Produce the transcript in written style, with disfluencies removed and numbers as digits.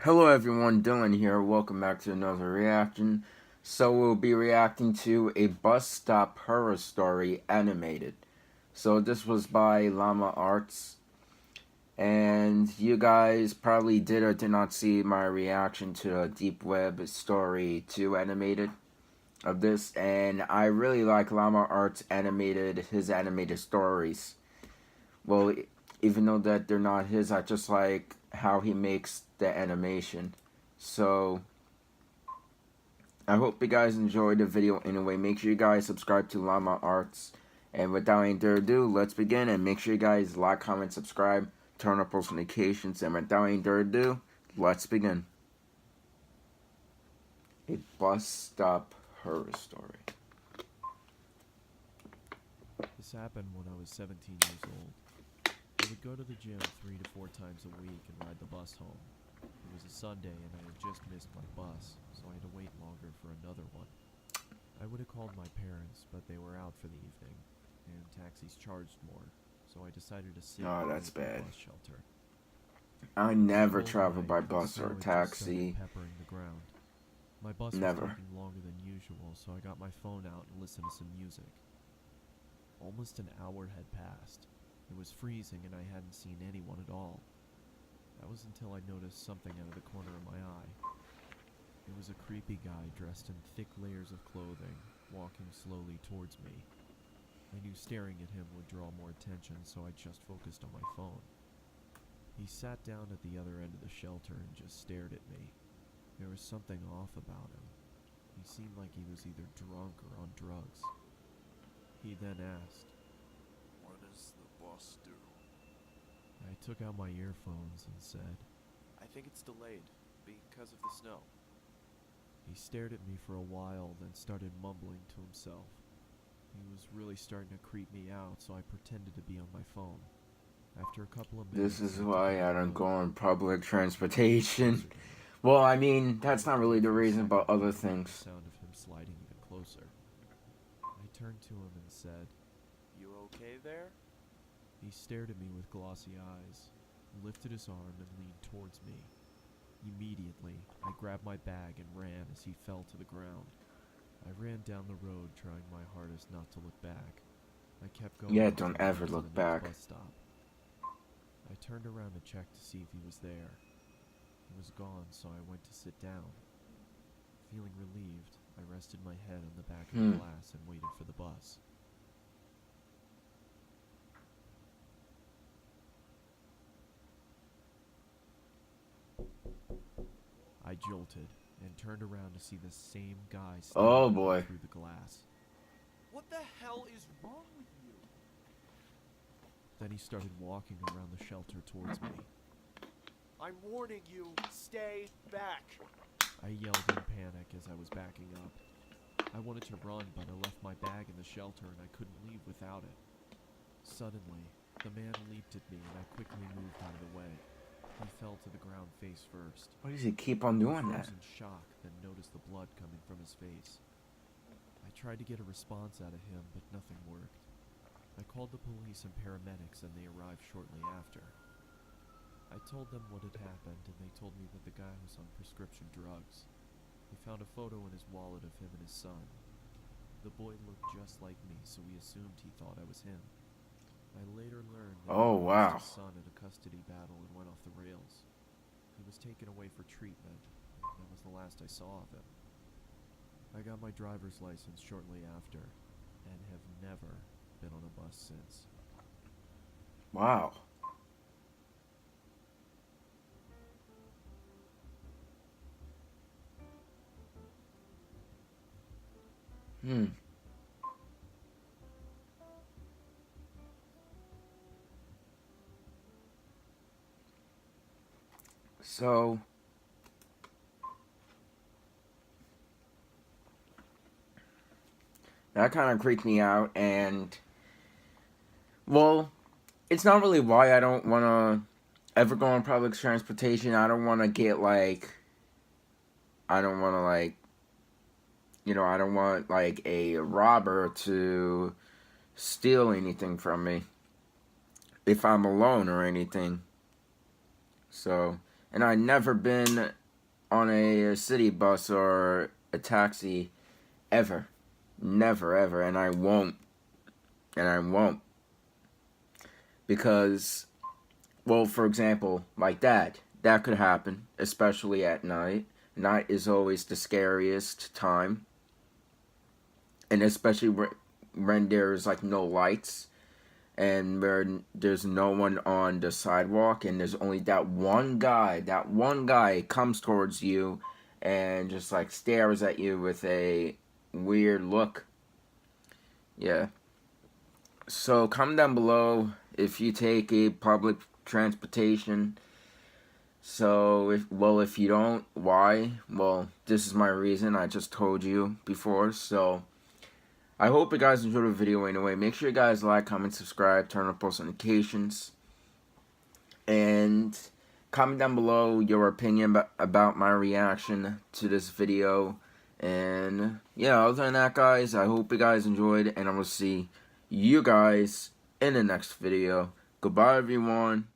Hello everyone, Dylan here. Welcome back to another reaction. So we'll be reacting to a bus stop horror story animated. So this was by Llama Arts. And you guys probably did or did not see my reaction to a Deep Web Story 2 animated of this. And I really like Llama Arts his animated stories. Well, even though that they're not his, I just like how he makes the animation. So I hope you guys enjoyed the video anyway. Make sure you guys subscribe to Llama Arts. And without any further ado, let's begin. And make sure you guys like, comment, subscribe, turn on post notifications. And without any further ado, let's begin. A bus stop horror story. This happened when I was 17 years old. I would go to the gym 3 to 4 times a week and ride the bus home. It was a Sunday and I had just missed my bus, so I had to wait longer for another one. I would have called my parents, but they were out for the evening, and taxis charged more, so I decided to sit Oh, at that's the bad. bus shelter. I never Cold travel night, by and the bus snow or had just started taxi. peppering the ground. My bus Never. was taking longer than usual, so I got my phone out and listened to some music. Almost an hour had passed. It was freezing and I hadn't seen anyone at all. That was until I noticed something out of the corner of my eye. It was a creepy guy dressed in thick layers of clothing, walking slowly towards me. I knew staring at him would draw more attention, so I just focused on my phone. He sat down at the other end of the shelter and just stared at me. There was something off about him. He seemed like he was either drunk or on drugs. He then asked, "What does the boss do?" I took out my earphones and said, "I think it's delayed because of the snow." He stared at me for a while, then started mumbling to himself. He was really starting to creep me out, so I pretended to be on my phone. After a couple of minutes, This is I why took I out don't my go phone. on public transportation. Well, I mean, that's not really the reason, but other The things. sound of him sliding even closer. I turned to him and said, "You okay there?" He stared at me with glossy eyes, lifted his arm and leaned towards me. Immediately, I grabbed my bag and ran as he fell to the ground. I ran down the road, trying my hardest not to look back. I kept going. Yeah, until don't I ever got to look the next back. bus stop. I turned around to check to see if he was there. He was gone, so I went to sit down. Feeling relieved, I rested my head on the back of the glass and waited for the bus. I jolted and turned around to see the same guy Oh, staring at me boy. through the glass. What the hell is wrong with you? Then he started walking around the shelter towards me. I'm warning you, stay back. I yelled in panic as I was backing up. I wanted to run, but I left my bag in the shelter and I couldn't leave without it. Suddenly, the man leaped at me and I quickly moved out of the way. He fell to the ground face first. Why does he keep on doing I that? froze in shock, then noticed the blood coming from his face. I tried to get a response out of him, but nothing worked. I called the police and paramedics and they arrived shortly after. I told them what had happened and they told me that the guy was on prescription drugs. They found a photo in his wallet of him and his son. The boy looked just like me, so we assumed he thought I was him. I later learned that Oh, he wow. lost his son in a custody battle and went off the rails. He was taken away for treatment, and that was the last I saw of him. I got my driver's license shortly after, and have never been on a bus since. Wow. So, that kind of creeped me out, and, well, it's not really why I don't want to ever go on public transportation. I don't want to get, like, I don't want to, like, I don't want, like, a robber to steal anything from me if I'm alone or anything. So, And I've never been on a city bus or a taxi ever. Never, ever. And I won't. And I won't. Because, well, for example, like that. That could happen, especially at night. Night is always the scariest time. And especially when there's like no lights. And where there's no one on the sidewalk, and there's only that one guy comes towards you and just like stares at you with a weird look. Yeah. So comment down below if you take a public transportation. So if you don't, why? Well, this is my reason. I just told you before. So I hope you guys enjoyed the video anyway. Make sure you guys like, comment, subscribe, turn on post notifications. And comment down below your opinion about my reaction to this video. And yeah, other than that, guys, I hope you guys enjoyed. And I will see you guys in the next video. Goodbye, everyone.